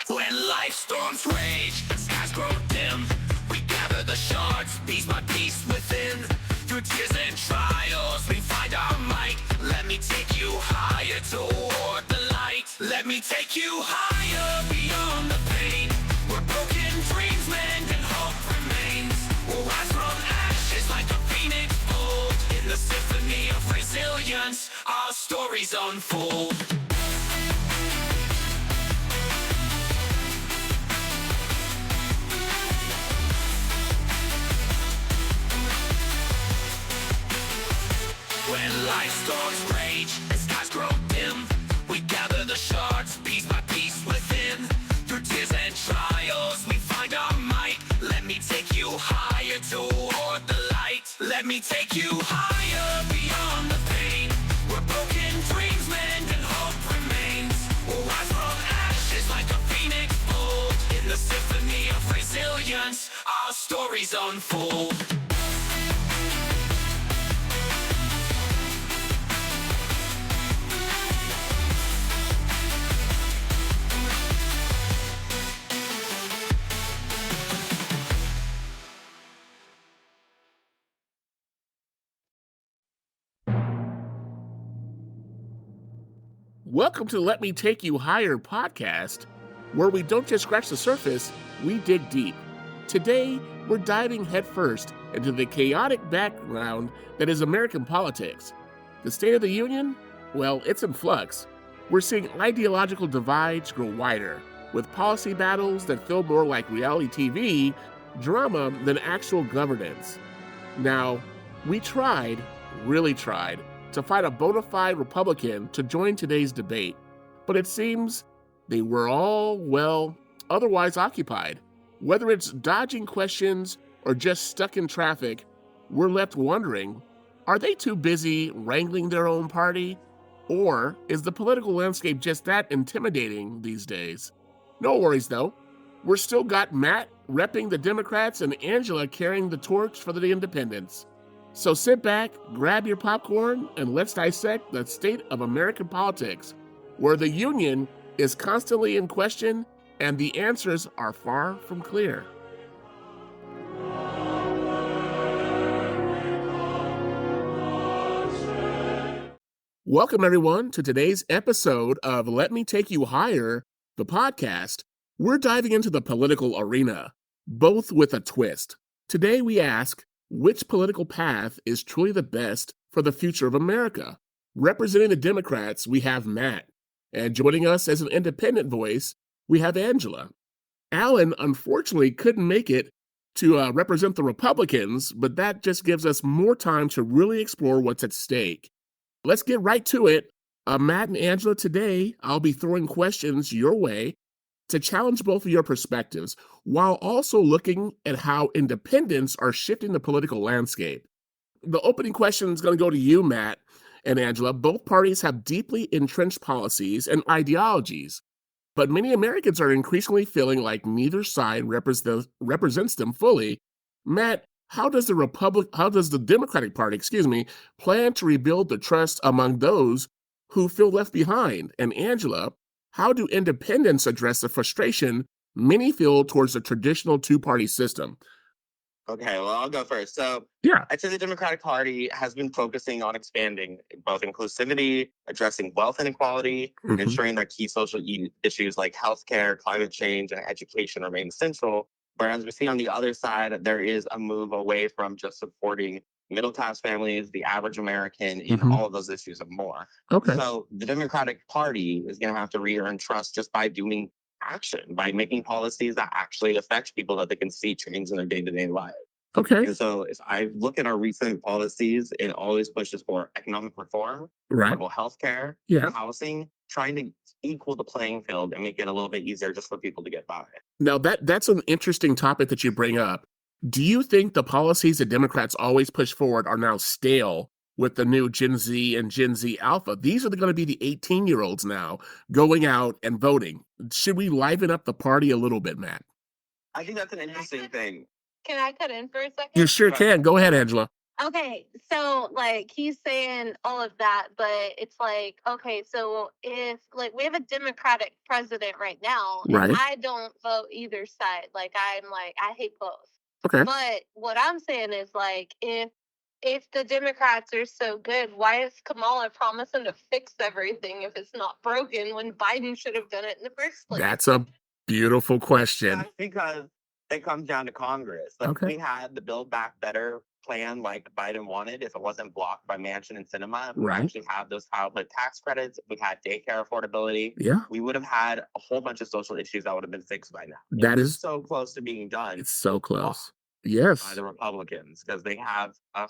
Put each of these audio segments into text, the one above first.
When life storms rage and skies grow dim, we gather the shards, piece by piece within. Through tears and trials, we find our might. Let me take you higher toward the light. Let me take you higher beyond the pain. Where broken dreams mend and hope remains. We'll rise from ashes like a phoenix bold. In the symphony of resilience, our stories unfold. When life storms rage and skies grow dim, we gather the shards, piece by piece within. Through tears and trials, we find our might. Let me take you higher toward the light. Let me take you higher beyond the pain. Where broken dreams mend and hope remains. We'll rise from ashes like a phoenix bold. In the symphony of resilience, our stories unfold. Welcome to Let Me Take You Higher podcast, where we don't just scratch the surface, we dig deep. Today, we're diving headfirst into the chaotic background that is American politics. The State of the Union? Well, it's in flux. We're seeing ideological divides grow wider, with policy battles that feel more like reality TV drama than actual governance. Now, we really tried, to find a bona fide Republican to join today's debate, but it seems they were all, otherwise occupied. Whether it's dodging questions or just stuck in traffic, we're left wondering, are they too busy wrangling their own party? Or is the political landscape just that intimidating these days? No worries though, we're still got Matt repping the Democrats and Angela carrying the torch for the independents. So sit back, grab your popcorn, and let's dissect the state of American politics, where the Union is constantly in question and the answers are far from clear. Welcome, everyone, to today's episode of Let Me Take You Higher, the podcast. We're diving into the political arena, both with a twist. Today we ask, which political path is truly the best for the future of America? Representing the Democrats, we have Matt. And joining us as an independent voice, we have Angela. Alan, unfortunately, couldn't make it to represent the Republicans, but that just gives us more time to really explore what's at stake. Let's get right to it. Matt and Angela, today, I'll be throwing questions your way to challenge both of your perspectives, while also looking at how independents are shifting the political landscape. The opening question is going to go to you, Matt and Angela. Both parties have deeply entrenched policies and ideologies, but many Americans are increasingly feeling like neither side represents them fully. Matt, how does the Democratic Party, plan to rebuild the trust among those who feel left behind? And Angela, how do independents address the frustration many feel towards the traditional two-party system? Okay, well, I'll go first. So, Yeah. I'd say the Democratic Party has been focusing on expanding both inclusivity, addressing wealth inequality, and ensuring that key social issues like healthcare, climate change, and education remain central. Whereas we see on the other side, there is a move away from just supporting middle-class families, the average American, in all of those issues and more. Okay. So the Democratic Party is going to have to re-earn trust just by doing action, by making policies that actually affect people that they can see change in their day-to-day lives. Okay. And so if I look at our recent policies, it always pushes for economic reform, Right. affordable healthcare, Yeah. housing, trying to equal the playing field and make it a little bit easier just for people to get by. Now, that's an interesting topic that you bring up. Do you think the policies that Democrats always push forward are now stale with the new Gen Z and Gen Z Alpha? These are going to be the 18-year-olds now going out and voting. Should we liven up the party a little bit, Matt? I think that's an interesting thing. Can I cut in for a second? You sure can. Go ahead, Angela. Okay, so like he's saying all of that, but it's like, okay, so if like we have a Democratic president right now, and Right. I don't vote either side. Like I hate both. Okay. But what I'm saying is like if the Democrats are so good, why is Kamala promising to fix everything if it's not broken when Biden should have done it in the first place? That's a beautiful question. That's because it comes down to Congress. Like, Okay. we had the Build Back Better plan like Biden wanted, if it wasn't blocked by Manchin and Sinema, we Right. actually have those childhood tax credits, we had daycare affordability, Yeah. we would have had a whole bunch of social issues that would have been fixed by now. That It's is so close to being done. It's so close. By Yes. the Republicans, because they have a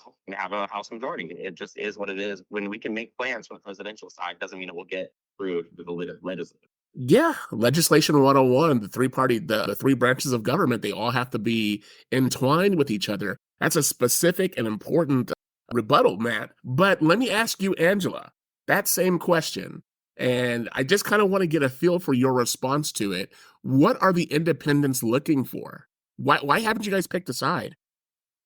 House majority. It just is what it is. When we can make plans from the presidential side, doesn't mean it will get through the legislative. Yeah. Legislation 101, the three branches of government, they all have to be entwined with each other. That's a specific and important rebuttal, Matt. But let me ask you, Angela, that same question. And I just kind of want to get a feel for your response to it. What are the independents looking for? Why haven't you guys picked a side?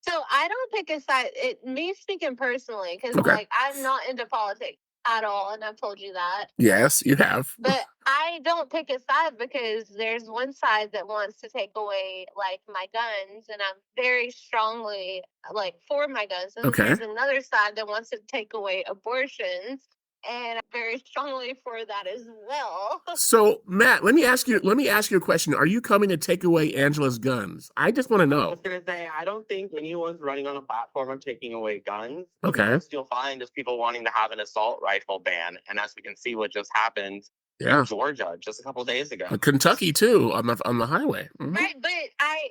So I don't pick a side. Me speaking personally, because Okay. like I'm not into politics at all, and I've told you that. Yes, you have. But I don't pick a side because there's one side that wants to take away like my guns, and I'm very strongly like for my guns. And Okay. there's another side that wants to take away abortions, and I'm very strongly for that as well. So, Matt, let me ask you a question. Are you coming to take away Angela's guns? I just want to I know. was gonna say, I don't think anyone's running on a platform of taking away guns. Okay. Most you'll find is people wanting to have an assault rifle ban, and as we can see, what just happened Yeah. in Georgia just a couple days ago. Kentucky too, on the highway. Mhm. Right, but I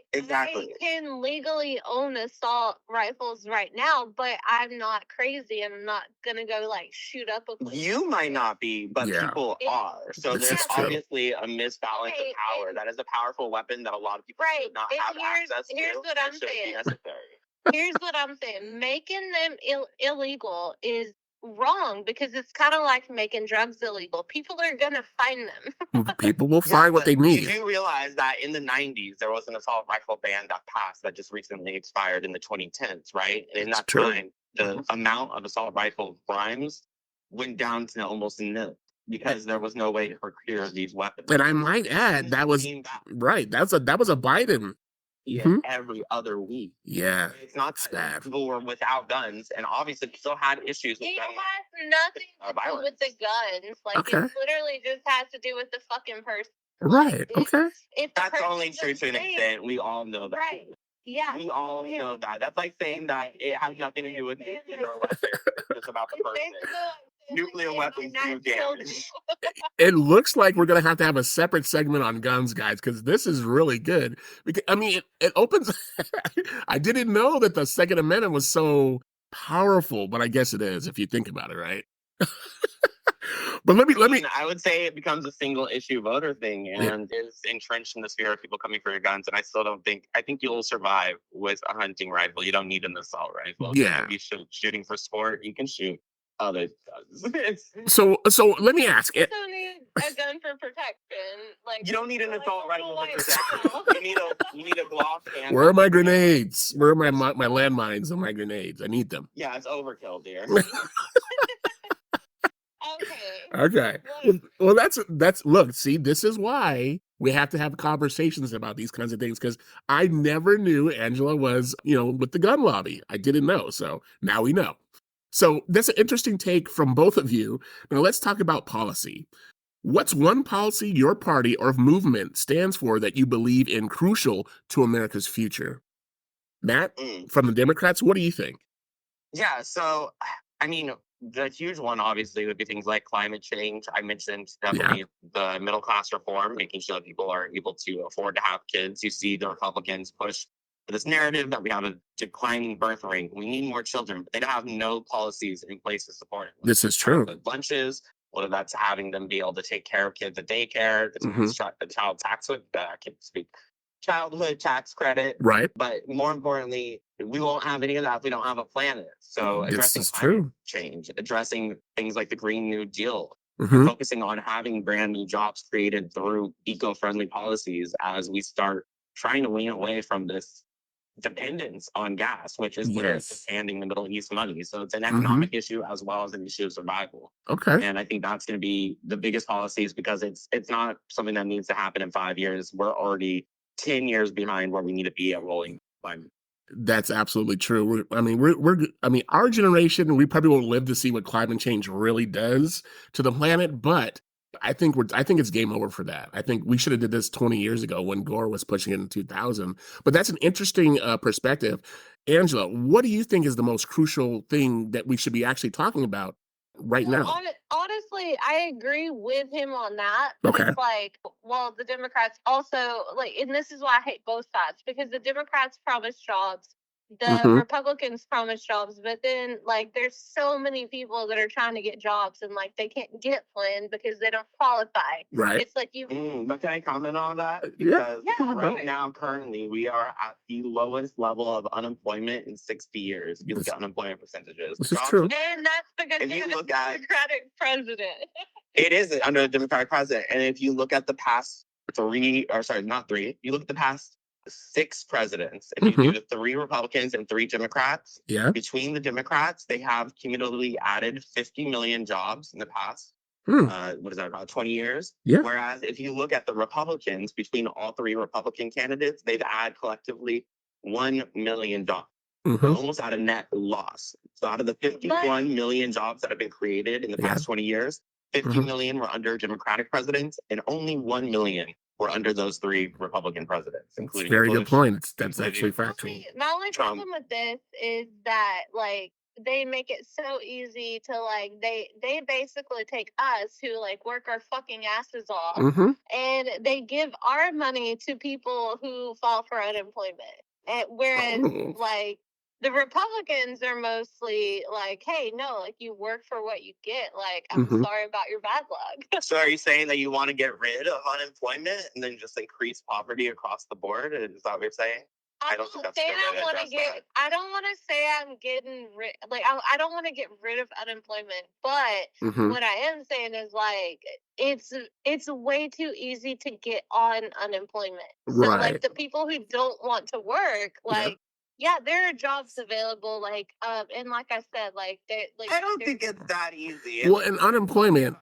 can legally own assault rifles right now, but I'm not crazy. I'm not gonna go like shoot up a place. You might not be, but Yeah. people are. So This there's is true. obviously a misbalance Okay, of power. That is a powerful weapon that a lot of people Right, do not and have access to. here's what That I'm shouldn't be saying. necessary. Here's what I'm saying. Making them illegal is wrong because it's kind of like making drugs illegal. People are gonna find them. People will find what they You need. do realize that in the 90s, there was an assault rifle ban that passed that just recently expired in the 2010s, right? And in It's that true. time, the amount of assault rifle crimes went down to almost nil because there was no way to procure these weapons. And I might add that was Came back right. That was a Biden. Mhm. every other week. Yeah. It's not It's that bad. people were without guns, and obviously still had issues with It gun has nothing to do violence. with the guns. Like Okay. it literally just has to do with the fucking person. Right. Okay. If the That's person only true to an doesn't extent. We all know that. Right. Yeah. We all know that. That's like saying that it has nothing to do with nuclear weapons. It's just about the person. Nuclear weapons do damage. It looks like we're gonna have to have a separate segment on guns, guys, because this is really good. Because I mean, it opens. I didn't know that the Second Amendment was so powerful, but I guess it is if you think about it, right? But let me. I would say it becomes a single issue voter thing and is entrenched in the sphere of people coming for your guns. And I still don't think, I think you'll survive with a hunting rifle. You don't need an assault rifle. Yeah. If you're shooting for sport, you can shoot other guns. So let me ask You it. don't need a gun for protection. Like You don't need an assault rifle like, for protection. You need a Glock. And Where are my grenades? Where are my landmines and my grenades? I need them. yeah, it's overkill, dear. Okay. Well, that's look, see, this is why we have to have conversations about these kinds of things, because I never knew Angela was, with the gun lobby. I didn't know. So now we know. So that's an interesting take from both of you. Now let's talk about policy. What's one policy your party or movement stands for that you believe in crucial to America's future? Matt, from the Democrats, what do you think? Yeah, so, I mean, the huge one obviously would be things like climate change. I mentioned definitely the middle class reform, making sure that people are able to afford to have kids. You see the Republicans push this narrative that we have a declining birth rate. We need more children, but they have no policies in place to support it. This is true. Lunches, whether that's having them be able to take care of kids at daycare, the child tax, I can't speak, childhood tax credit. Right. But more importantly, we won't have any of that if we don't have a planet. So This addressing is climate true. change, addressing things like the Green New Deal, Mhm. focusing on having brand new jobs created through eco-friendly policies as we start trying to lean away from this dependence on gas, which is where it's Yes. handing the Middle East money. So it's an Mhm. economic issue as well as an issue of survival. Okay. And I think that's going to be the biggest policies because it's not something that needs to happen in 5 years. We're already 10 years behind where we need to be at rolling climate. That's absolutely true. Our generation, we probably won't live to see what climate change really does to the planet, but I think it's game over for that. I think we should have did this 20 years ago when Gore was pushing it in 2000. But that's an interesting perspective. Angela, what do you think is the most crucial thing that we should be actually talking about right now? Honestly, I agree with him on that. But Okay. it's like, well, the Democrats also like, and this is why I hate both sides, because the Democrats promise jobs, the Mhm. Republicans promise jobs, but then like there's so many people that are trying to get jobs and like they can't get one because they don't qualify. Right. It's like you But can I comment on that? Yeah. Because right now, currently, we are at the lowest level of unemployment in 60 years. If you look at unemployment percentages, This is true. and that's because If you you have a look at- Democratic president. It is under a Democratic president. And if you look at the past not three, you look at the past 6 presidents, if you do the 3 Republicans and 3 Democrats, Yeah. between the Democrats, they have cumulatively added 50 million jobs in the past. What is that, about 20 years? Yeah. Whereas if you look at the Republicans, between all 3 Republican candidates, they've added collectively 1 million jobs. So almost at a net loss. So out of the 51 million jobs that have been created in the past 20 years, 50 million were under Democratic presidents, and only 1 million were under those 3 Republican presidents, including Very good Bush, point. That's including actually factual. My only Trump. problem with this is that like they make it so easy to like they basically take us who like work our fucking asses off and they give our money to people who fall for unemployment. And whereas like the Republicans are mostly like, hey, no, like you work for what you get. Like, I'm sorry about your bad luck. So are you saying that you want to get rid of unemployment and then just increase poverty across the board? Is that what you're saying? I don't think that's a good way to address that. I don't want to say I'm getting rid. Like, I don't want to get rid of unemployment. But what I am saying is like it's way too easy to get on unemployment. So like the people who don't want to work, like. Yeah, there are jobs available, like, and like I said, like, I don't think it's that easy. Well, and unemployment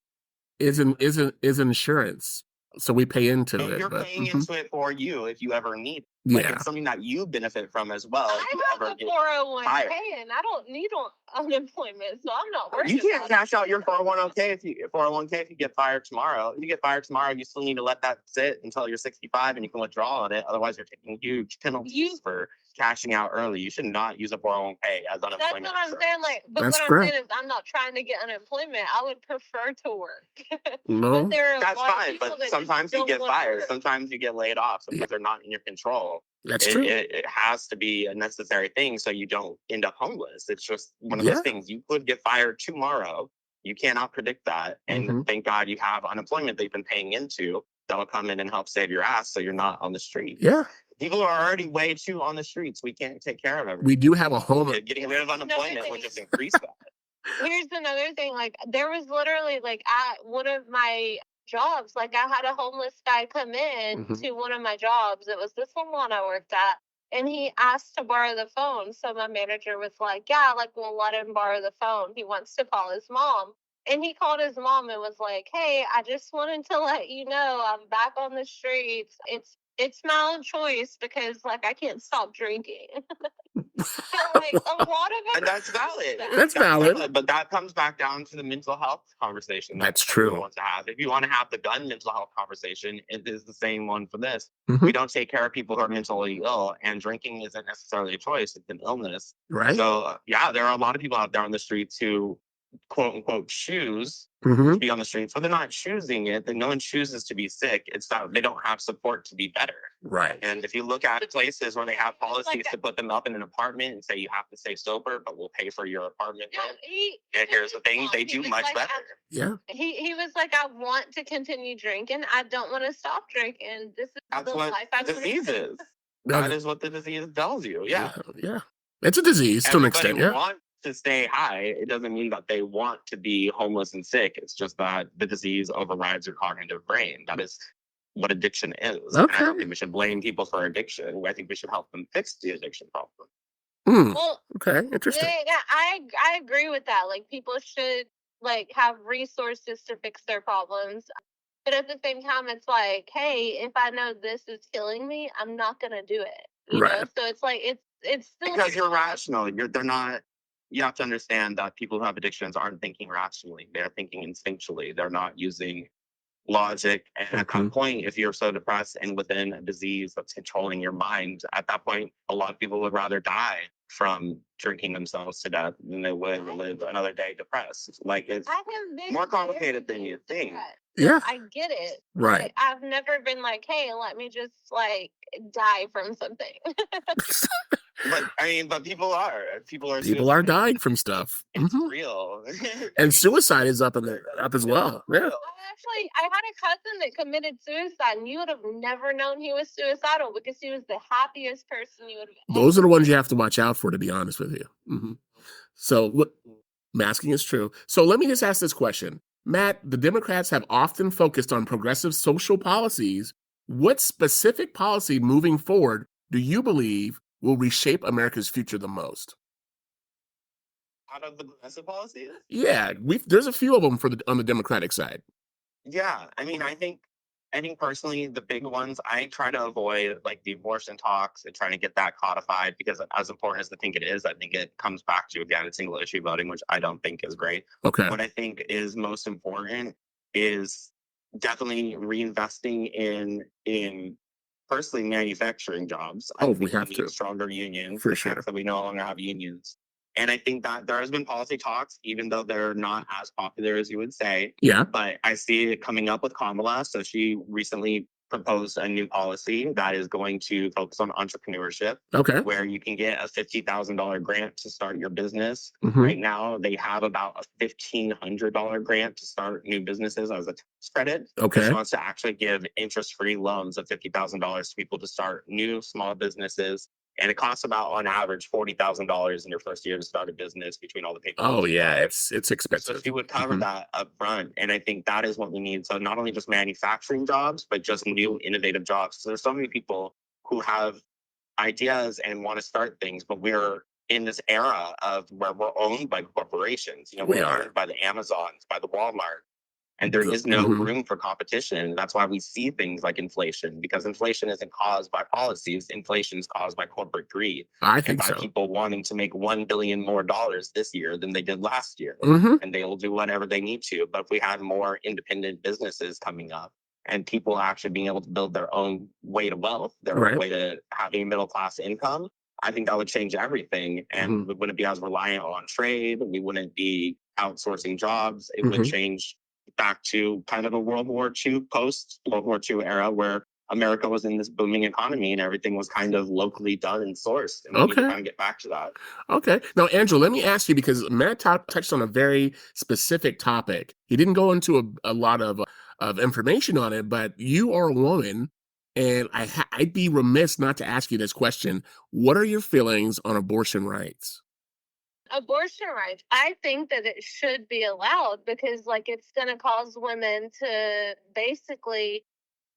is insurance, so we pay into and it. You're but, paying into it for you if you ever need it. Yeah. Like, it's something that you benefit from as well. I have a 401k and I don't need unemployment, so I'm not worried. You can't cash out your 401k if you get fired tomorrow. If you get fired tomorrow, you still need to let that sit until you're 65 and you can withdraw on it. Otherwise, you're taking huge penalties for cashing out early. You should not use a 401k as unemployment. That's what I'm saying. Like, but That's what correct. I'm saying is, I'm not trying to get unemployment. I would prefer to work. No, but there are That's fine, but sometimes you get fired. Sometimes you get laid off. Sometimes they're not in your control. That's true. It has to be a necessary thing so you don't end up homeless. It's just one of those things. You could get fired tomorrow. You cannot predict that. And thank God you have unemployment that you've been paying into that'll come in and help save your ass so you're not on the street. Yeah. People are already way too on the streets. We can't take care of everything. We do have a home. Getting rid of unemployment would just increase that. Here's another thing. Like, there was literally, like, at one of my jobs, like, I had a homeless guy come in to one of my jobs. It was the salon I worked at. And he asked to borrow the phone. So my manager was like, yeah, like, we'll let him borrow the phone. He wants to call his mom. And he called his mom and was like, hey, I just wanted to let you know I'm back on the streets. It's my own choice because, like, I can't stop drinking. So, like, a lot of And that's valid. That's valid. But that comes back down to the mental health conversation. That's true. Want to have. If you want to have the gun mental health conversation, it is the same one for this. We don't take care of people who are mentally ill, and drinking isn't necessarily a choice. It's an illness. Right. So, yeah, there are a lot of people out there on the streets who, quote unquote, choose to be on the streets, but they're not choosing it. Then no one chooses to be sick. It's that they don't have support to be better. Right. And if you look at places where they have policies to put them up in an apartment and say you have to stay sober, but we'll pay for your apartment. And here's the thing, they do much better. Yeah. He was like, I want to continue drinking. I don't want to stop drinking. This is That's the what life I disease is. That is what the disease tells you. Yeah. Yeah. It's a disease to an extent. Yeah. Want to stay high, it doesn't mean that they want to be homeless and sick. It's just that the disease overrides your cognitive brain. That is what addiction is. Okay. I don't think we should blame people for addiction. I think we should help them fix the addiction problem. Well, Okay, interesting. yeah, I agree with that. Like, people should like have resources to fix their problems. But at the same time, it's like, hey, if I know this is killing me, I'm not gonna do it. You know? So it's like it's still because you're rational. They're not. You have to understand that people who have addictions aren't thinking rationally. They're thinking instinctually. They're not using logic. And at that point, if you're so depressed and within a disease that's controlling your mind, at that point, a lot of people would rather die from drinking themselves to death than they would live another day depressed. Like, it's more complicated than you think. So I get it. Right. I've never been like, hey, let me just like die from something. But I mean, but people are dying from stuff. It's real. And suicide is up as well. Yeah. I had a cousin that committed suicide, and you would have never known he was suicidal because he was the happiest person you would have. Those are the ones you have to watch out for, to be honest with you. So what masking is true. So let me just ask this question. Matt, the Democrats have often focused on progressive social policies. What specific policy moving forward do you believe will reshape America's future the most? Out of the progressive policies? Yeah, there's a few of them on the Democratic side. Yeah, I mean, I think personally the big ones, I try to avoid like the abortion talks and trying to get that codified, because as important as I think it is, I think it comes back to, again, single issue voting, which I don't think is great. Okay. What I think is most important is definitely reinvesting in personally manufacturing jobs. I think we have need to. Stronger unions. For sure. That we no longer have unions. And I think that there has been policy talks, even though they're not as popular as you would say. Yeah. But I see it coming up with Kamala. So she recently proposed a new policy that is going to focus on entrepreneurship. Okay. Where you can get a $50,000 grant to start your business. Mm-hmm. Right now, they have about a $1,500 grant to start new businesses as a tax credit. Okay. She wants to actually give interest-free loans of $50,000 to people to start new small businesses. And it costs about, on average, $40,000 in your first year to start a business between all the people. Oh, yeah, it's expensive. So she would cover that up front. And I think that is what we need. So not only just manufacturing jobs, but just new innovative jobs. So there's so many people who have ideas and want to start things, but we're in this era of where we're owned by corporations. You know, we're owned by the Amazons, by the Walmart. And there is no room for competition. That's why we see things like inflation, because inflation isn't caused by policies. Inflation is caused by corporate greed. I think and by people wanting to make $1 billion more this year than they did last year. And they will do whatever they need to. But if we had more independent businesses coming up and people actually being able to build their own way to wealth, their own way to having middle class income, I think that would change everything. And we wouldn't be as reliant on trade. We wouldn't be outsourcing jobs. It would change back to kind of a World War II, post-World War II era, where America was in this booming economy and everything was kind of locally done and sourced. And we need to kind of get back to that. Okay. Now, Andrew, let me ask you, because Matt touched on a very specific topic. He didn't go into a lot of information on it, but you are a woman, and I'd be remiss not to ask you this question. What are your feelings on abortion rights? Abortion rights, I think that it should be allowed, because like it's going to cause women to basically,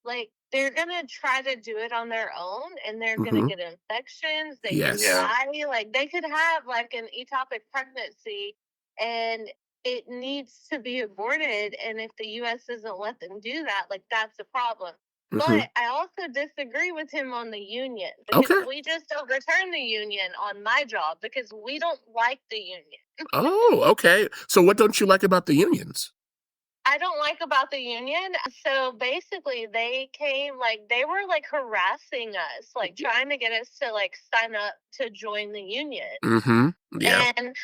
like, they're going to try to do it on their own, and they're going to get infections. They can die. Like, they could have like an ectopic pregnancy and it needs to be aborted. And if the U.S. doesn't let them do that, like, that's a problem. But I also disagree with him on the union, because we just overturned the union on my job because we don't like the union. Oh, okay. So what don't you like about the unions? I don't like about the union. So basically they came, like, they were like harassing us, like trying to get us to like sign up to join the union. Yeah. And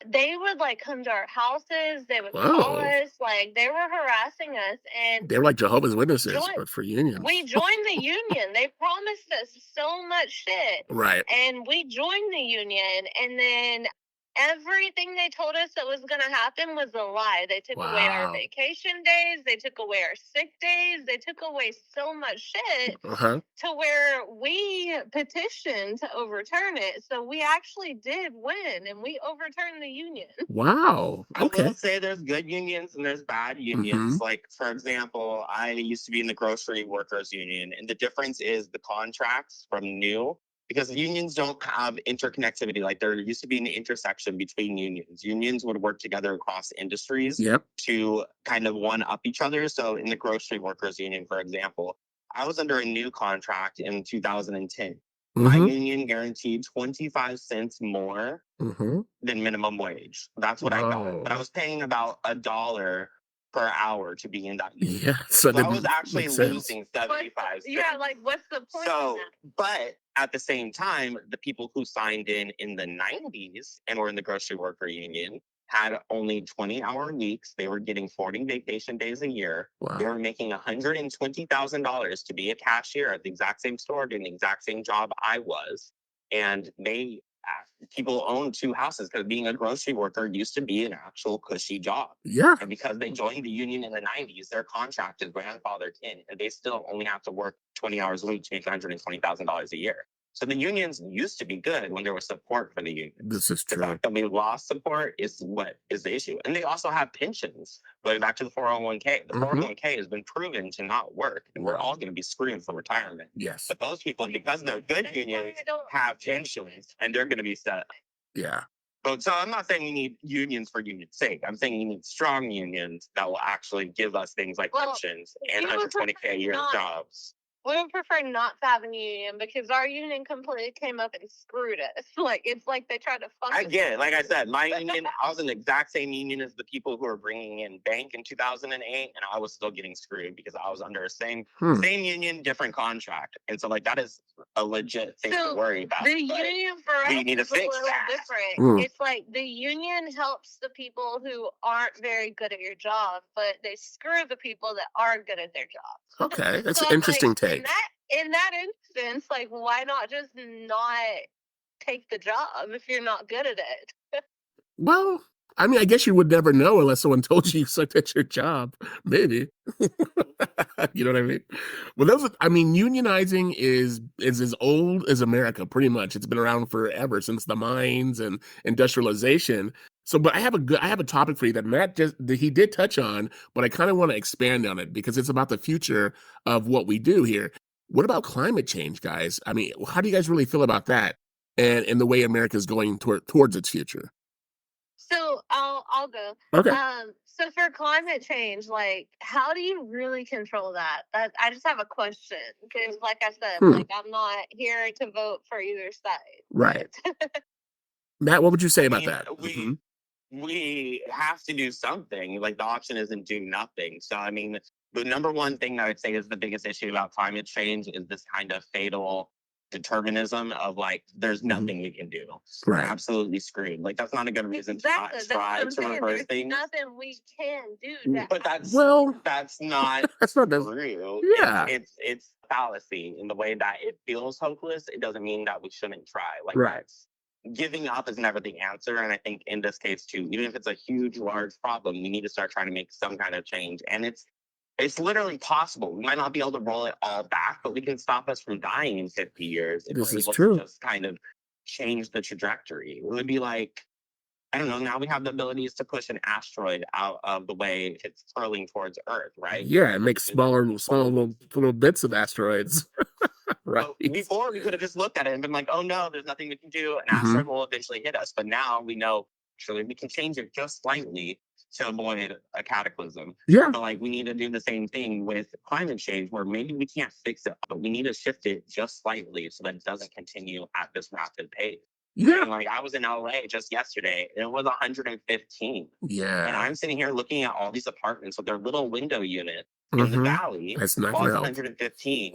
they would like come to our houses. They would call us. Like, they were harassing us, and they were like Jehovah's Witnesses, but for unions. We joined the union. They promised us so much shit. Right. And we joined the union, and then everything they told us that was going to happen was a lie. They took away our Wow. vacation days. They took away our sick days. They took away so much shit Uh-huh. to where we petitioned to overturn it. So we actually did win, and we overturned the union. Wow. I will Okay. say there's good unions and there's bad Mm-hmm. unions. Like, for example, I used to be in the grocery workers union, and the difference is the contracts from new, because unions don't have interconnectivity. Like, there used to be an intersection between unions. Unions would work together across industries Yep. to kind of one up each other. So in the grocery workers union, for example, I was under a new contract in 2010. My Mm-hmm. union guaranteed 25 cents more Mm-hmm. than minimum wage. That's what I got. Wow. But I was paying about $1 per hour to be in that union. Yeah. So So I that was actually makes sense. losing 75 cents. Yeah, like, what's the point in So, that? but at the same time, the people who signed in the 90s and were in the grocery worker union had only 20-hour weeks. They were getting 40 vacation days a year. They Wow. were making $120,000 to be a cashier at the exact same store doing the exact same job I was. And people owned 2 houses because being a grocery worker used to be an actual cushy job. Yeah. And because they joined the union in the 90s, their contract is grandfathered in, and they still only have to work 20 hours a week to make $120,000 a year. So the unions used to be good when there was support for the union. This is The true. fact that we lost support is what is the issue. And they also have pensions. Going back to the 401k, the Mhm. 401k has been proven to not work, and we're all going to be screwed for retirement. Yes. But those people, because they're good unions, have pensions, and they're going to be set. Yeah. So I'm not saying we need unions for union's sake. I'm saying we need strong unions that will actually give us things like pensions and we would 120K a year not- jobs. We would prefer not to have a union because our union completely came up and screwed us. Like, it's like they tried to fuck I us. get it. Like I said, my union, I was in the exact same union as the people who were bringing in bank in 2008, and I was still getting screwed because I was under a same union, different contract. And so, like, that is a legit thing to worry about. The union for us we need to is a fix little that. different. It's like the union helps the people who aren't very good at your job, but they screw the people that are good at their job. Okay. That's So an interesting like, take. In that instance, like, why not just not take the job if you're not good at it? Well, I mean, I guess you would never know unless someone told you sucked at your job. Maybe. You know what I mean? Well, unionizing is as old as America, pretty much. It's been around forever, since the mines and industrialization. So, but I have a topic for you that he did touch on, but I kind of want to expand on it because it's about the future of what we do here. What about climate change, guys? I mean, how do you guys really feel about that and the way America is going towards its future? So I'll go. Okay. So for climate change, like, how do you really control that? I just have a question because, like I said, like, I'm not here to vote for either side. Right. Matt, what would you say about that? We have to do something. Like, the option isn't do nothing. So, I mean, the number one thing that I would say is the biggest issue about climate change is this kind of fatal determinism of, like, there's nothing we can do. We're absolutely screwed. Like, that's not a good reason to not try to reverse things. Nothing we can do. But that's not true. Yeah. It's fallacy in the way that it feels hopeless. It doesn't mean that we shouldn't try. Like, giving up is never the answer. And I think in this case too, even if it's a huge, large problem, we need to start trying to make some kind of change. And it's literally possible. We might not be able to roll it all back, but we can stop us from dying in 50 years if we're able to just kind of change the trajectory. It would be like, I don't know, now we have the abilities to push an asteroid out of the way it's hurling towards Earth, right? Yeah, it makes smaller little bits of asteroids. Right. But before, we could have just looked at it and been like, oh no, there's nothing we can do. An asteroid will eventually hit us. But now we know, actually, we can change it just slightly to avoid a cataclysm. Yeah. But, like, we need to do the same thing with climate change, where maybe we can't fix it, but we need to shift it just slightly so that it doesn't continue at this rapid pace. Yeah. And, like, I was in LA just yesterday, and it was 115. Yeah. And I'm sitting here looking at all these apartments with their little window units in the valley. That's not while it's gonna 115.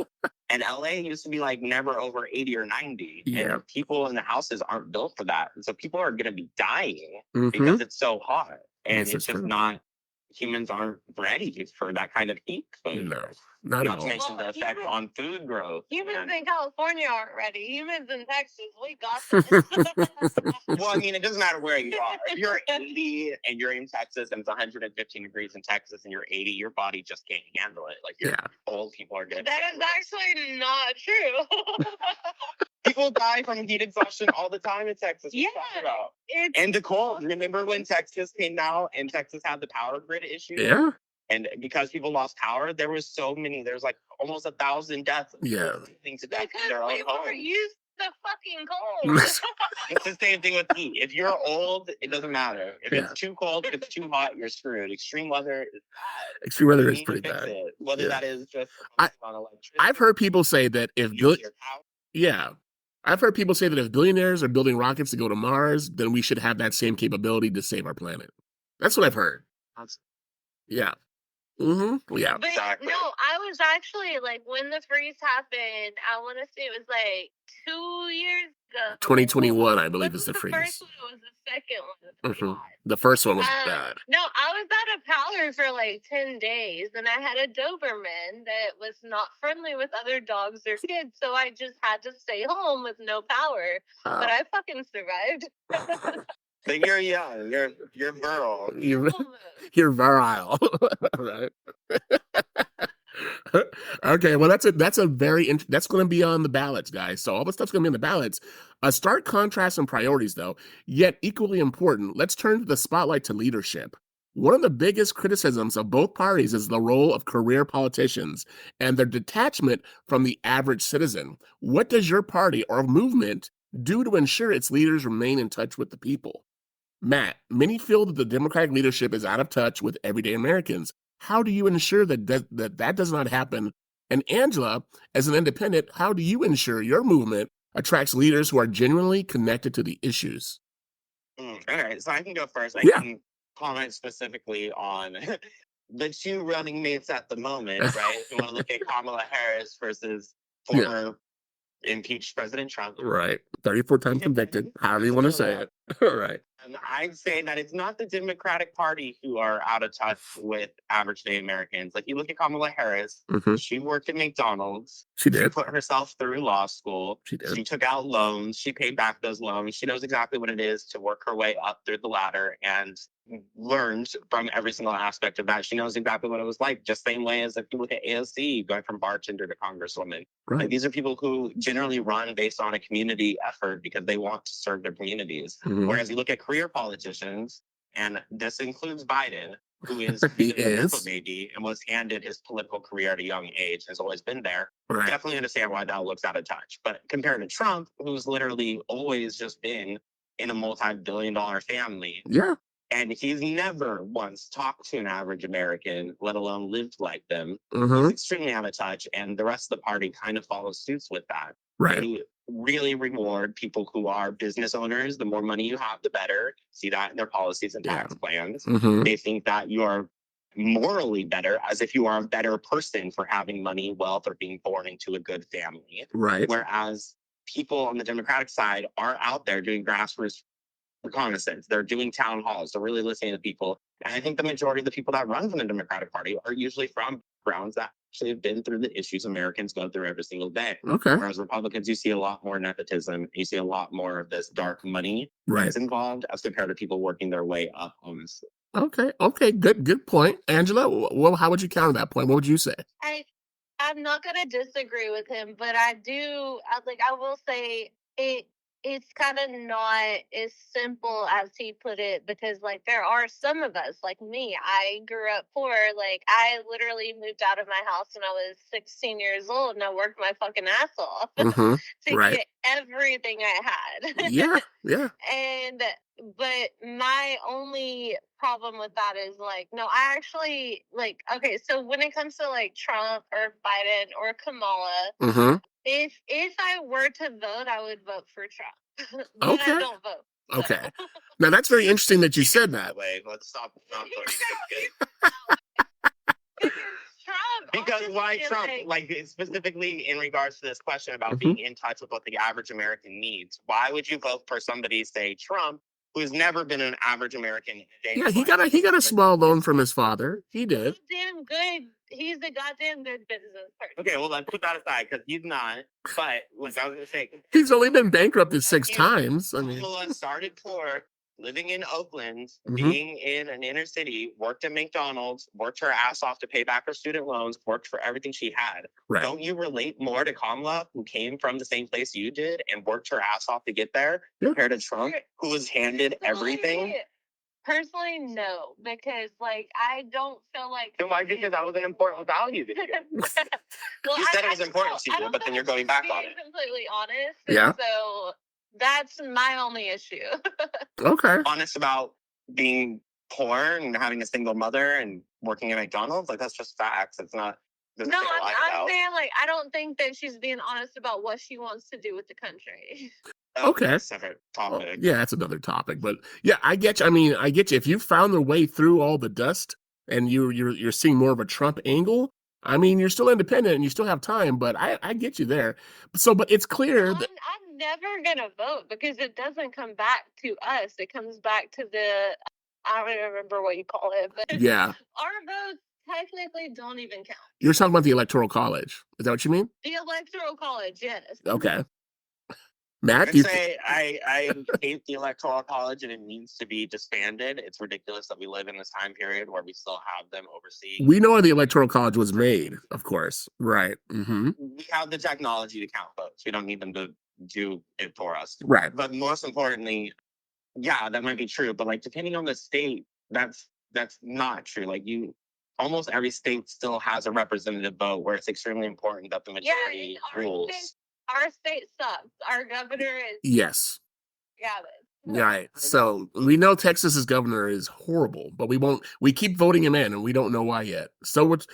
And LA used to be, like, never over 80 or 90. Yeah. And people in the houses aren't built for that. And so people are going to be dying because it's so hot. And it's just not humans aren't ready for that kind of heat. No, not at Not to all. mention the effect on food growth. Humans in California aren't ready. Humans in Texas, we got this. Well, I mean, it doesn't matter where you are. If you're 80 and you're in Texas and it's 115 degrees in Texas and you're 80, your body just can't handle it. Like, old people are good. That is actually not true. People die from heat exhaustion all the time in Texas. Yeah. And the cold. Remember when Texas came out and Texas had the power grid issue? Yeah. And because people lost power, there was there's like almost 1,000 deaths. Yeah. Things to death Because in their own we were home. used to fucking cold. It's the same thing with heat. If you're old, it doesn't matter. If it's too cold, if it's too hot, you're screwed. Extreme weather is bad. Extreme weather You is need pretty to fix bad. it. Whether that is just I- on electricity. I've heard people say that if nuclear power. yeah, I've heard people say that if billionaires are building rockets to go to Mars, then we should have that same capability to save our planet. That's what I've heard. Yeah. Mm-hmm. Yeah. But Exactly. no, I was actually like, when the freeze happened, I want to say it was like 2 years ago. 2021, I believe, is the Wasn't freeze. The first one, it was the second one. That was pretty hot. The first one was bad. No, I was out of power for like 10 days, and I had a Doberman that was not friendly with other dogs or kids, so I just had to stay home with no power. But I fucking survived. But you're young. You're virile. You're virile, right? Okay, well that's that's going to be on the ballots, guys. So all the stuff's going to be on the ballots. A stark contrast in priorities, though, yet equally important. Let's turn to the spotlight to leadership. One of the biggest criticisms of both parties is the role of career politicians and their detachment from the average citizen. What does your party or movement do to ensure its leaders remain in touch with the people? Matt, many feel that the Democratic leadership is out of touch with everyday Americans. How do you ensure that that does not happen? And Angela, as an independent, how do you ensure your movement attracts leaders who are genuinely connected to the issues? Okay, so I can go first. I can comment specifically on the two running mates at the moment, right? If you want to look at Kamala Harris versus former impeached President Trump. Right. 34 times convicted. However you want to say it. Right. And I'd say that it's not the Democratic Party who are out of touch with average day Americans. Like, you look at Kamala Harris, she worked at McDonald's. She did. She put herself through law school. She did. She took out loans. She paid back those loans. She knows exactly what it is to work her way up through the ladder and learned from every single aspect of that. She knows exactly what it was like, just same way as if you look at AOC going from bartender to congresswoman. Right. Like, these are people who generally run based on a community effort because they want to serve their communities. Whereas you look at career politicians, and this includes Biden, who is a baby and was handed his political career at a young age, has always been there. Right. Definitely understand why that looks out of touch. But compared to Trump, who's literally always just been in a multi-billion-dollar family. Yeah. And he's never once talked to an average American, let alone lived like them. Mm-hmm. He's extremely out of touch, and the rest of the party kind of follows suit with that. Right. They really reward people who are business owners. The more money you have, the better. See that in their policies and tax plans. They think that you are morally better, as if you are a better person for having money, wealth, or being born into a good family. Right. Whereas people on the Democratic side are out there doing grassroots reconnaissance. They're doing town halls. They're really listening to people. And I think the majority of the people that run from the Democratic Party are usually from backgrounds that actually have been through the issues Americans go through every single day. Okay. Whereas Republicans, you see a lot more nepotism. You see a lot more of this dark money that's involved as compared to people working their way up, honestly. Okay. Okay. Good point. Angela, well, how would you counter that point? What would you say? I'm not going to disagree with him, but I will say it's kind of not as simple as he put it, because like there are some of us, like me, I grew up poor. Like, I literally moved out of my house when I was 16 years old, and I worked my fucking ass off to get everything I had. Yeah. But my only problem with that is like, no, I actually like, okay, so when it comes to like Trump or Biden or Kamala, if I were to vote, I would vote for Trump. But I don't vote. So. Okay. Now that's very interesting that you said that. Wait, let's stop. Trump. Because why Trump? Like, specifically in regards to this question about being in touch with what the average American needs. Why would you vote for somebody, say Trump, who's never been an average American. Yeah, he got a small loan from his father. He did. Damn good. He's a goddamn good business person. Okay, well, let's put that aside because he's not. But like I was gonna say, He's only been bankrupted 6 times. I mean, Kamala started poor, living in Oakland, Mhm. being in an inner city, worked at McDonald's, worked her ass off to pay back her student loans, worked for everything she had. right. Don't you relate more to Kamala, who came from the same place you did and worked her ass off to get there, Yeah. compared to Trump, who was handed everything? Personally, no, because like I don't feel like. Then why? Because that was an important value to you. Well, You said it was important to you, but then you're going back on it. Completely honest. Yeah. So that's my only issue. Okay. Honest about being poor and having a single mother and working at McDonald's, like that's just facts. It's not. No, I'm saying like I don't think that she's being honest about what she wants to do with the country. Okay. Separate topic. Yeah, that's another topic. But yeah, I get you. I mean, I get you. If you found the way through all the dust and you're seeing more of a Trump angle, I mean, you're still independent and you still have time. But I get you there. So, but it's clear that I'm never gonna vote because it doesn't come back to us. It comes back to the. I don't even remember what you call it, but yeah, our votes technically don't even count. you're talking about the Electoral College. Is that what you mean? The Electoral College, yes. Okay. Matt, I'd say I hate the Electoral College and it needs to be disbanded. It's ridiculous that we live in this time period where we still have them overseeing. we know how the Electoral College was made, of course. Right. Mm-hmm. We have the technology to count votes. We don't need them to do it for us. Right. But most importantly, yeah, that might be true. But like depending on the state, that's not true. Like almost every state still has a representative vote where it's extremely important that the majority rules. Our state sucks. Our governor is Yes. Gavin. Right. So we know Texas's governor is horrible, but we keep voting him in and we don't know why yet. So much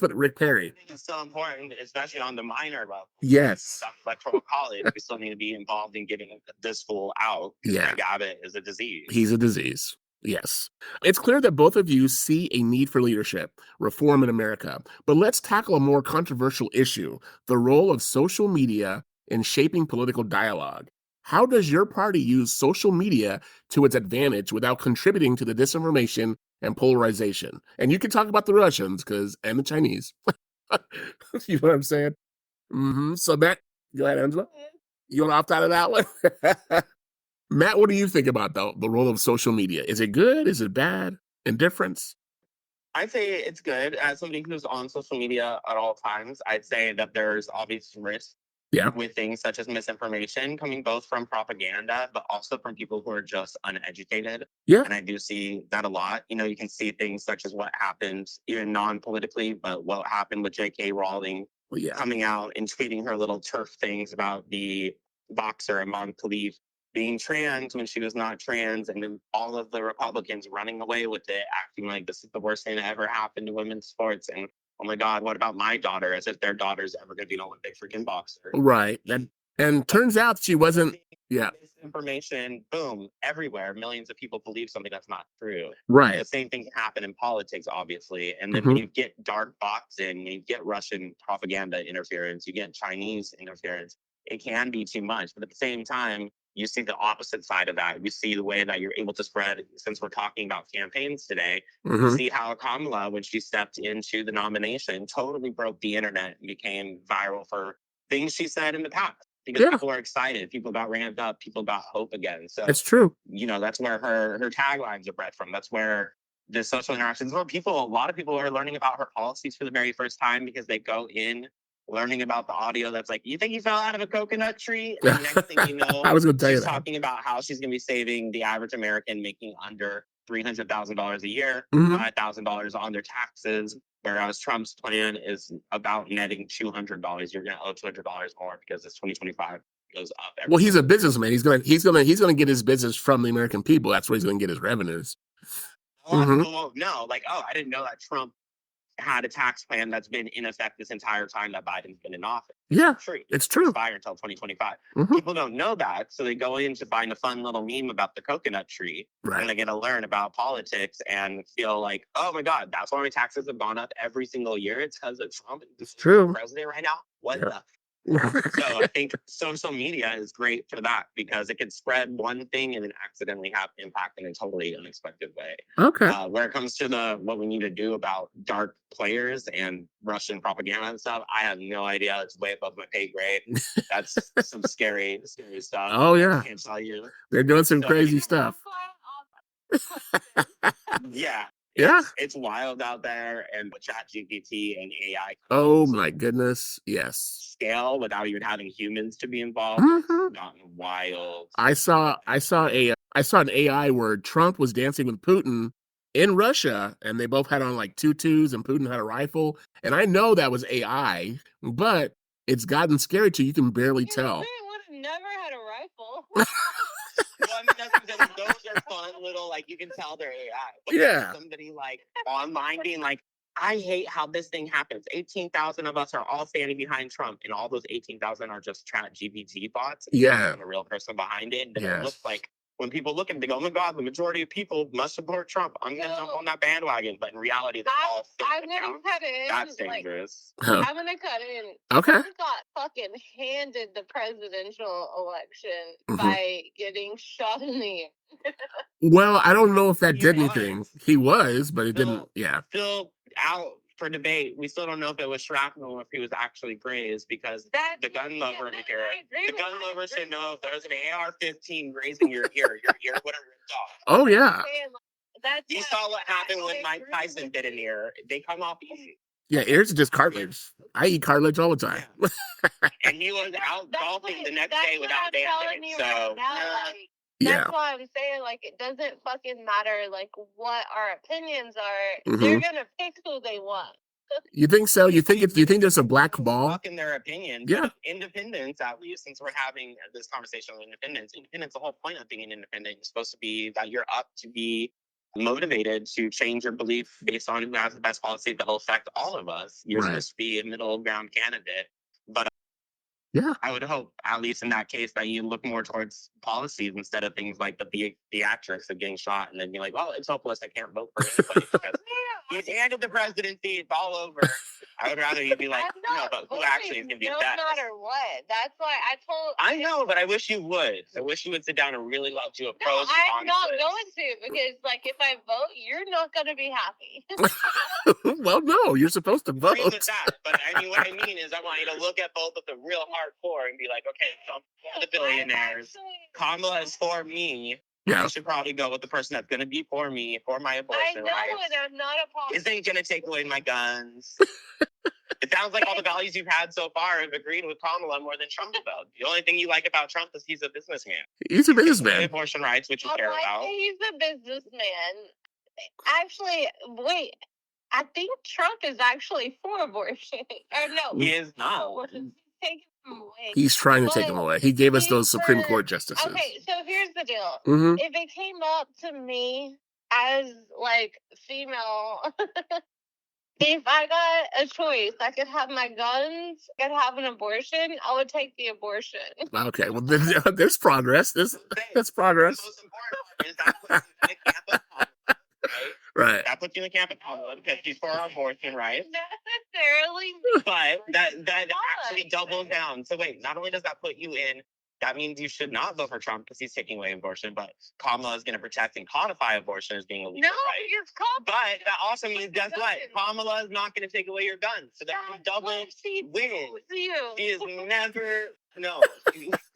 with Rick Perry. I think it's still important, especially on the minor level. Yes. Electoral college, we still need to be involved in getting this fool out. Yeah. Gavin is a disease. He's a disease. Yes. It's clear that both of you see a need for leadership, reform in America. But let's tackle a more controversial issue, the role of social media in shaping political dialogue. How does your party use social media to its advantage without contributing to the disinformation and polarization? And you can talk about the Russians and the Chinese. You know what I'm saying? Mm-hmm. So Matt, go ahead, Angela. You want to opt out of that one? Matt, what do you think about the role of social media? Is it good? Is it bad? Indifference? I'd say it's good. As somebody who's on social media at all times, I'd say that there's obvious risk with things such as misinformation coming both from propaganda, but also from people who are just uneducated. Yeah. And I do see that a lot. You can see things such as what happened, even non-politically, but what happened with J.K. Rowling coming out and tweeting her little turf things about the boxer Amon Khalif being trans when she was not trans, and then all of the Republicans running away with it, acting like this is the worst thing that ever happened to women's sports. And oh my God, what about my daughter? As if their daughter's ever going to be an Olympic freaking boxer. Right. And turns out she wasn't. Yeah. Misinformation, boom, everywhere. Millions of people believe something that's not true. Right. The same thing can happen in politics, obviously. And then when you get dark bots in, you get Russian propaganda interference, you get Chinese interference, it can be too much. But at the same time, you see the opposite side of that. You see the way that you're able to spread, since we're talking about campaigns today, you see how Kamala, when she stepped into the nomination, totally broke the internet and became viral for things she said in the past. Because people are excited, people got ramped up, people got hope again. So it's true. That's where her taglines are bred from. That's where the social interactions, where a lot of people are learning about her policies for the very first time because they go in learning about the audio that's like, you think you fell out of a coconut tree? And the next thing you know, I was going to tell you she's that. talking about how she's going to be saving the average American making under $300,000 a year, $5,000 on their taxes, whereas Trump's plan is about netting $200. You're going to owe $200 more because it's 2025 goes up. Well, he's a businessman. He's gonna get his business from the American people. That's where he's gonna get his revenues. A lot of people won't know. Like, oh, I didn't know that Trump had a tax plan that's been in effect this entire time that Biden's been in office. Yeah, it's true. Expire until 2025. People don't know that, so they go into buying a fun little meme about the coconut tree, and they get to learn about politics and feel like, oh my God, that's why my taxes have gone up every single year. It's because of Trump. It's true. President right now. What the? So I think social media is great for that because it can spread one thing and then accidentally have impact in a totally unexpected way. Okay. Where it comes to what we need to do about dark players and Russian propaganda and stuff, I have no idea. It's way above my pay grade. That's some scary stuff. Oh yeah, I can't tell you. they're doing some So, crazy stuff. Yeah. Yeah. It's wild out there, and with ChatGPT and AI. Oh my goodness, yes. Scale without even having humans to be involved. It's gotten wild. I saw an AI where Trump was dancing with Putin in Russia, and they both had on like tutus, and Putin had a rifle. And I know that was AI, but it's gotten scary too. You can barely tell. Would have never had a rifle. Well, I mean, those are fun little, like, you can tell they're AI. But Yeah. Somebody, like, online being like, I hate how this thing happens. 18,000 of us are all standing behind Trump, and all those 18,000 are just ChatGPT bots. Yeah. A real person behind it. And Yes. it looks like when people look at it, they go, oh my God, the majority of people must support Trump. I'm going to jump on that bandwagon. But in reality, they're all I'm going to cut in. That's dangerous. Huh. I'm going to cut in. Okay. Trump got fucking handed the presidential election by getting shot in the air. Well, I don't know if that He did was. anything. He was, but it didn't. Yeah. Still out for debate. We still don't know if it was shrapnel or if he was actually grazed because the gun lover here, the gun lover should know if there's an AR-15 grazing your ear would have ripped off. Oh yeah. You saw what happened when Mike Tyson bit an ear. They come off easy. Yeah, ears are just cartilage. I eat cartilage all the time. Yeah. And he was out golfing the next day without dancing. So that's why I'm saying, like, it doesn't fucking matter, like, what our opinions are. They're gonna pick who they want. You think so? You think there's a black ball? In their opinion. Yeah. Independence, at least, since we're having this conversation on independence, the whole point of being independent is supposed to be that you're up to be motivated to change your belief based on who has the best policy that will affect all of us. You're supposed to be a middle ground candidate. But yeah, I would hope, at least in that case, that you look more towards policies instead of things like the theatrics of getting shot and then be like, well, it's hopeless. I can't vote for anybody because he's handed the presidency. It's all over. I would rather you be like, no, but who actually is going to be best? No matter what. That's why I know, but I wish you would. I wish you would sit down and really love to oppose. No, I'm not going to because, like, if I vote, you're not going to be happy. Well, no, you're supposed to vote. With that, but I mean, what I mean is, I want you to look at both of the real hardcore and be like, okay, so I'm for the billionaires. Kamala is for me. Yeah. You should probably go with the person that's going to be for me, for my abortion. I know, and I'm not a politician. Isn't going to take away my guns. It sounds like all the values you've had so far have agreed with Kamala more than Trump about. The only thing you like about Trump is he's a businessman. He's a businessman. Abortion rights, which you care about. He's a businessman. Actually, wait. I think Trump is actually for abortion. Or no. He is not. Abortion. Take him away. He's trying to take him away. He gave us those Supreme Court justices. Okay, so here's the deal. If it came up to me as, like, female... If I got a choice, I could have my guns, I could have an abortion, I would take the abortion. Okay, well, there's progress. That's progress. The most important part is that puts you in the camp of Kamala, right? That puts you in the camp of Kamala because she's for abortion rights. Necessarily. But that actually doubles down. So wait, not only does that put you in, that means you should not vote for Trump because he's taking away abortion, but Kamala is going to protect and codify abortion as being illegal. No, it's Kamala. But that also means, guess what? Kamala is not going to take away your guns. So that's a double win. She is never, no.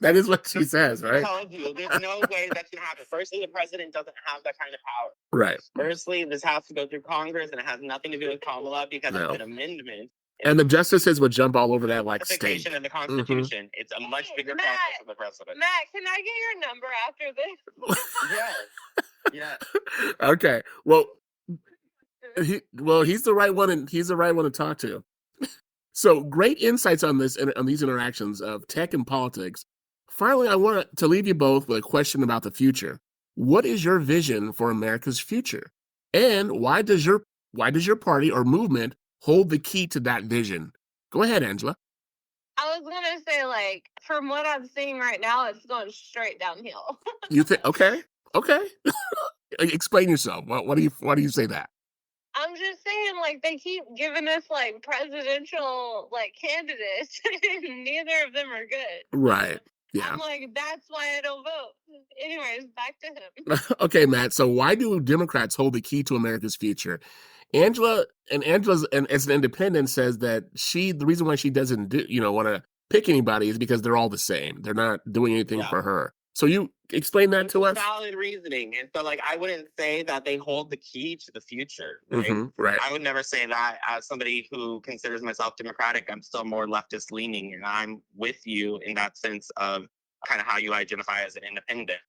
That is what she says, right? I told you, there's no way that's going to happen. Firstly, the president doesn't have that kind of power. Right. Firstly, this has to go through Congress, and it has nothing to do with Kamala because it's an amendment. And the justices would jump all over that like steak. In the Constitution, it's a much bigger process for the president. Matt, can I get your number after this? Yeah. Okay. Well, he's the right one, and he's the right one to talk to. So great insights on these interactions of tech and politics. Finally, I want to leave you both with a question about the future. What is your vision for America's future, and why does your party or movement hold the key to that vision? Go ahead, Angela. I was gonna say, like, from what I'm seeing right now, it's going straight downhill. You think? Okay. Explain yourself. Why do you say that? I'm just saying, saying, like, they keep giving us, like, presidential, like, candidates, and neither of them are good. Right. Yeah. I'm like, that's why I don't vote. Anyways, back to him. Okay, Matt. So why do Democrats hold the key to America's future? Angela's as an independent says that the reason why she doesn't want to pick anybody is because they're all the same. They're not doing anything for her. So you explain that to us. Valid reasoning, and so like I wouldn't say that they hold the key to the future. Right? Right. I would never say that as somebody who considers myself Democratic. I'm still more leftist leaning, and I'm with you in that sense of kind of how you identify as an independent.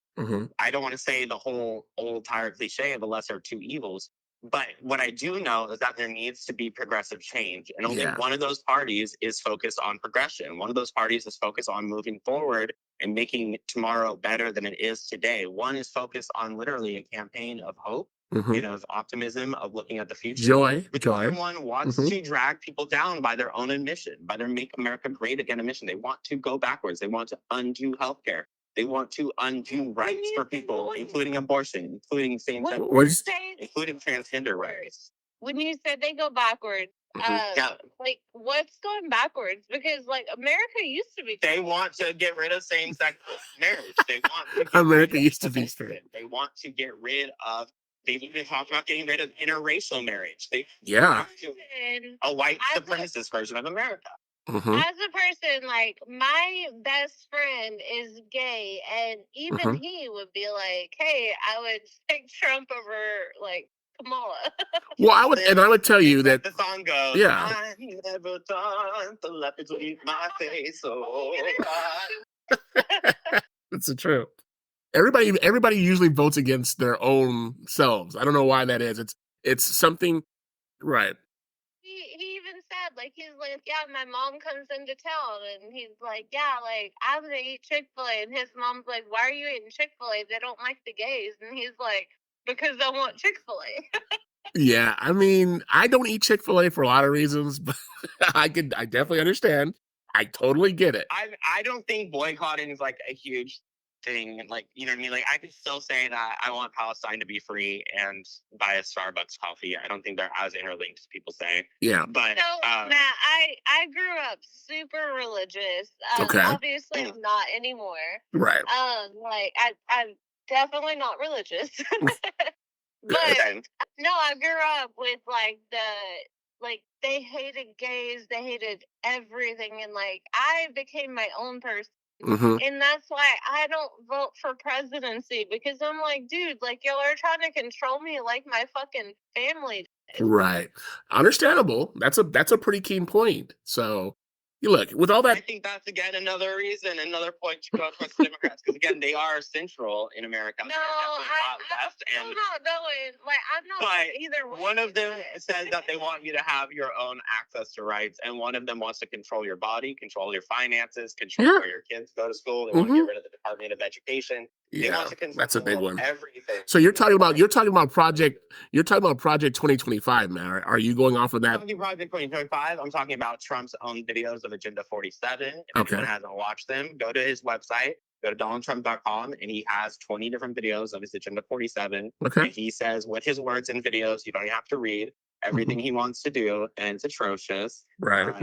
I don't want to say the whole old tired cliche of the lesser of two evils, but what I do know is that there needs to be progressive change. And only one of those parties is focused on progression. One of those parties is focused on moving forward and making tomorrow better than it is today. One is focused on literally a campaign of hope, of optimism, of looking at the future. Joy. But the other one wants to drag people down by their own admission, by their Make America Great Again admission. They want to go backwards. They want to undo healthcare. They want to undo rights for people, including abortion, including same-sex, including transgender rights. When you said they go backwards, like, what's going backwards? Because, like, America used to be. They want to get rid of same-sex marriage. They want to get America used to be straight. They want to get rid of. They've even talked about getting rid of interracial marriage. A white supremacist version of America. As a person, like, my best friend is gay, and even he would be like, hey, I would take Trump over, like, Kamala. Well, I would tell you that the song goes, I never thought the leopards would eat my face, That's the truth. Everybody usually votes against their own selves. I don't know why that is. It's something, right? He even said, like, he's like, yeah, my mom comes into town, and he's like, yeah, like, I'm gonna eat Chick-fil-A, and his mom's like, why are you eating Chick-fil-A? They don't like the gays, and he's like, because I want Chick-fil-A. Yeah, I mean, I don't eat Chick-fil-A for a lot of reasons, but I definitely understand. I totally get it. I don't think boycotting is like a huge thing. Like, you know what I mean? Like, I could still say that I want Palestine to be free and buy a Starbucks coffee. I don't think they're as interlinked as people say. Yeah. But Matt, I grew up super religious. Obviously I'm not anymore. Right. Like, I'm definitely not religious. But no, I grew up with they hated gays, they hated everything, and like I became my own person. And that's why I don't vote for presidency, because I'm like, dude, like, y'all are trying to control me like my fucking family did. Right. Understandable. That's a pretty keen point. So you look, with all that, I think that's again another reason, another point to go towards the Democrats, because again, they are central in America. No, I'm not knowing. Like, I'm not either way. One of them says that they want you to have your own access to rights, and one of them wants to control your body, control your finances, control where your kids go to school. They want to get rid of the Department of Education. They want to control that's a big one. Everything. So you're talking about Project 2025, man. Are you going off of that? I'm talking Project 2025. I'm talking about Trump's own videos of Agenda 47. If anyone hasn't watched them, go to his website, go to donaldtrump.com, and he has 20 different videos of his Agenda 47. Okay. And he says, with his words in videos, you don't have to read everything he wants to do, and it's atrocious. Right.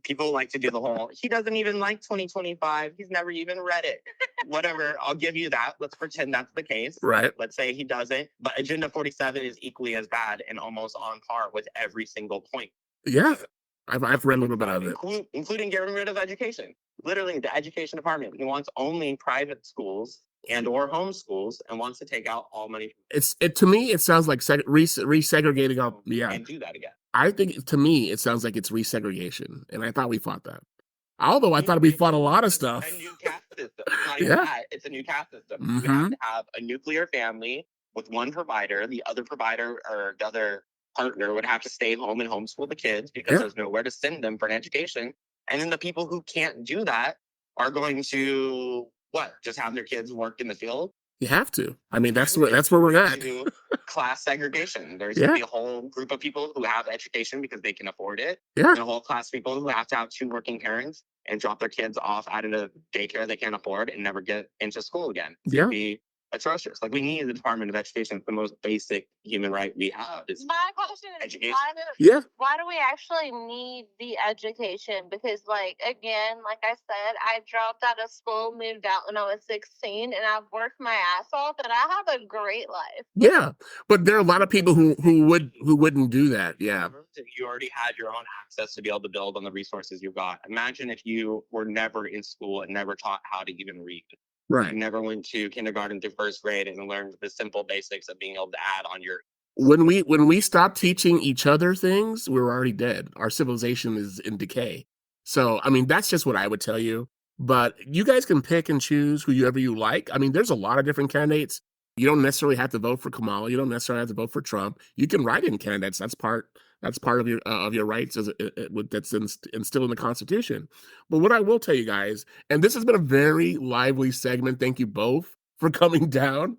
People like to do the whole, he doesn't even like 2025. He's never even read it. Whatever, I'll give you that. Let's pretend that's the case. Right. Let's say he doesn't. But Agenda 47 is equally as bad and almost on par with every single point. Yeah. I've read a little bit of it. Including getting rid of education. Literally, the education department. He wants only private schools and or homeschools, and wants to take out all money. To me, it sounds like resegregating up. Yeah. And do that again. I think, to me, it sounds like it's resegregation. And I thought we fought that. Although I thought we fought a lot of stuff. A new caste system. It's not even that. It's a new caste system. You have to have a nuclear family with one provider. The other provider or the other partner would have to stay home and homeschool the kids because there's nowhere to send them for an education. And then the people who can't do that are going to just have their kids work in the field? You have to. I mean, that's where we're at. Class segregation. There's going to be a whole group of people who have education because they can afford it. Yeah. And a whole class of people who have to have two working parents and drop their kids off out of the daycare they can't afford and never get into school again. Yeah. Be atrocious. Like, we need the Department of Education. It's the most basic human right we have. Is My question is, education. Yeah. why do we actually need the education? Because, like, again, like I said, I dropped out of school, moved out when I was 16, and I've worked my ass off, and I have a great life. Yeah, but there are a lot of people who wouldn't do that. Yeah. You already had your own access to be able to build on the resources you got. Imagine if you were never in school and never taught how to even read. Right. You never went to kindergarten through first grade and learned the simple basics of being able to add on your. When we stopped teaching each other things, we were already dead. Our civilization is in decay. So, I mean, that's just what I would tell you. But you guys can pick and choose whoever you like. I mean, there's a lot of different candidates. You don't necessarily have to vote for Kamala. You don't necessarily have to vote for Trump. You can write in candidates. That's part of your rights that's instilled in the Constitution. But what I will tell you guys, and this has been a very lively segment. Thank you both for coming down.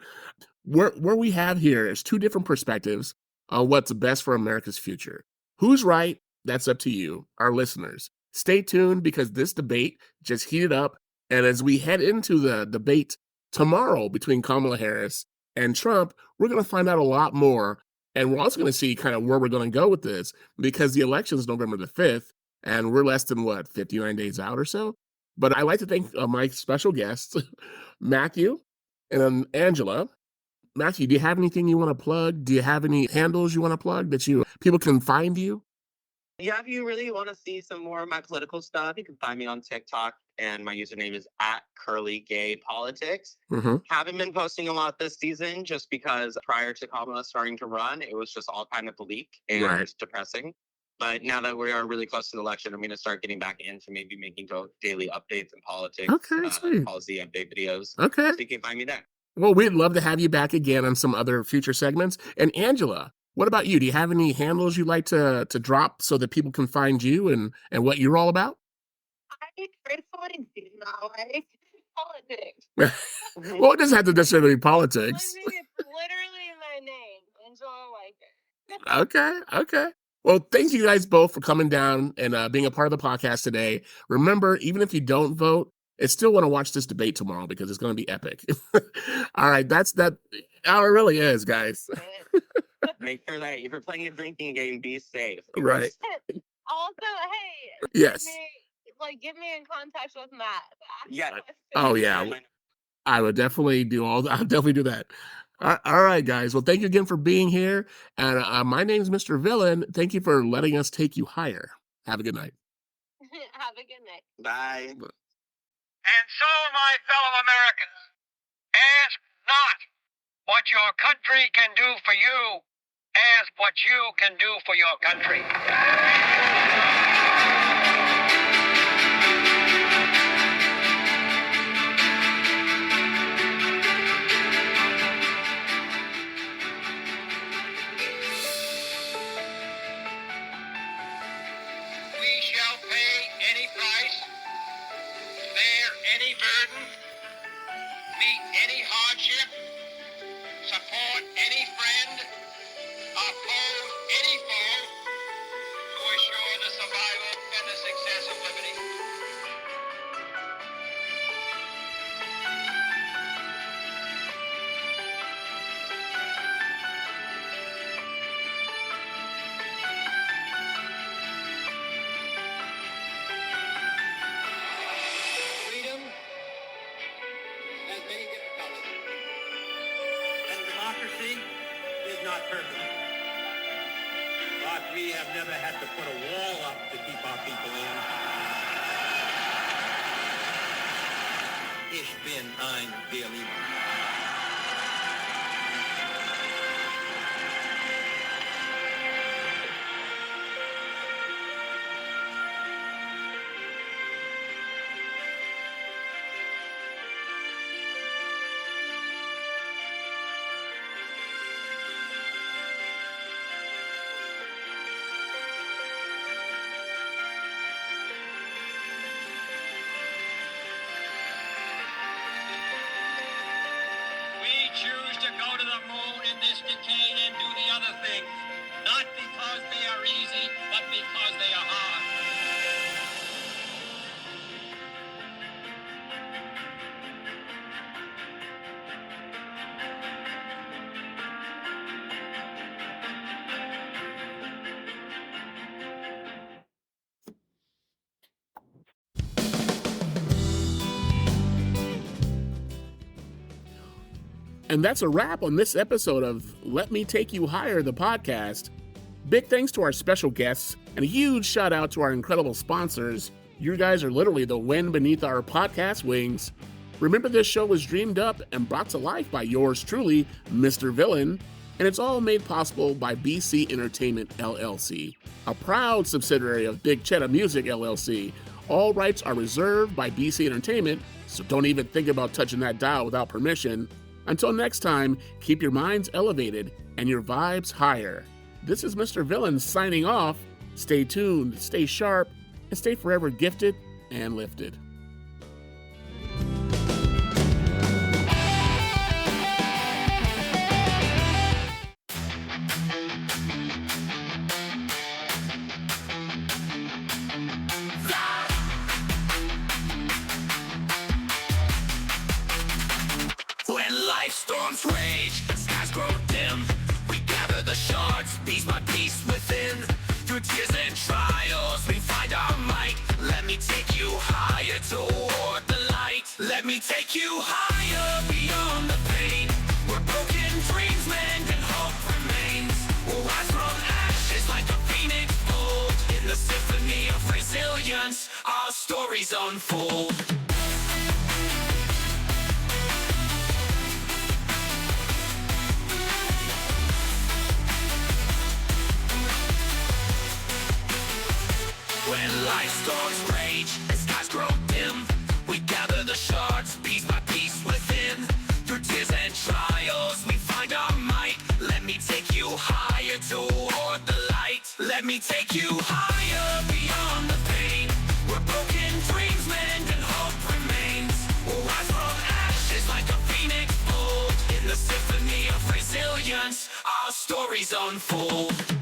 Where we have here is two different perspectives on what's best for America's future. Who's right? That's up to you, our listeners. Stay tuned because this debate just heated up. And as we head into the debate tomorrow between Kamala Harris and Trump, we're going to find out a lot more. And we're also going to see kind of where we're going to go with this because the election is November the 5th, and we're less than, 59 days out or so? But I'd like to thank my special guests, Matthew and Angela. Matthew, do you have anything you want to plug? Do you have any handles you want to plug that people can find you? Yeah, if you really want to see some more of my political stuff, you can find me on TikTok, and my username is @CurlyGayPolitics. Mm-hmm. Haven't been posting a lot this season just because prior to Kamala starting to run, it was just all kind of bleak and depressing. But now that we are really close to the election, I'm going to start getting back into maybe making daily updates in politics, policy update videos. Okay. So you can find me there. Well, we'd love to have you back again on some other future segments. And Angela, what about you? Do you have any handles you'd like to drop so that people can find you and what you're all about? I truthfully do not like politics. Well, it doesn't have to necessarily be politics. I mean, it's literally my name, Angela Weicker. Okay. Well, thank you guys both for coming down and being a part of the podcast today. Remember, even if you don't vote, I still want to watch this debate tomorrow because it's going to be epic. All right, that's that. How it really is, guys. Make sure that if you're playing a drinking game, be safe. Right. Also, hey. Yes. Get me in contact with Matt. Yeah. Oh, yeah. I would definitely do all that. I'll definitely do that. All right, guys. Well, thank you again for being here. And my name's Mr. Villain. Thank you for letting us take you higher. Have a good night. Have a good night. Bye. And so, my fellow Americans, ask not what your country can do for you, ask what you can do for your country. We shall pay any price, bear any burden, meet any hardship, support any friend, oppose any foe to assure the survival and the success of liberty. Freedom has many difficulties, and democracy is not perfect. But we have never had to put a wall up to keep our people in. Ich bin ein Berliner. We choose to go to the moon in this decade and do the other things, not because they are easy, but because they are hard. And that's a wrap on this episode of Let Me Take You Higher, the podcast. Big thanks to our special guests and a huge shout out to our incredible sponsors. You guys are literally the wind beneath our podcast wings. Remember, this show was dreamed up and brought to life by yours truly, Mr. Villain, and it's all made possible by BC Entertainment LLC, a proud subsidiary of Big Cheddar Music LLC. All rights are reserved by BC Entertainment, so don't even think about touching that dial without permission. Until next time, keep your minds elevated and your vibes higher. This is Mr. Villain signing off. Stay tuned, stay sharp, and stay forever gifted and lifted. When life storms rage, skies grow dim, we gather the shards, piece by piece within. Through tears and trials, we find our might. Let me take you higher toward the light. Let me take you higher beyond the pain. Where broken dreams mend and hope remains. We'll rise from ashes like a phoenix bold. In the symphony of resilience, our stories unfold. When life storms rage and skies grow dim, we gather the shards piece by piece within. Through tears and trials, we find our might. Let me take you higher toward the light. Let me take you higher beyond the pain. Where broken dreams mend and hope remains. We'll rise from ashes like a phoenix bold. In the symphony of resilience, our stories unfold.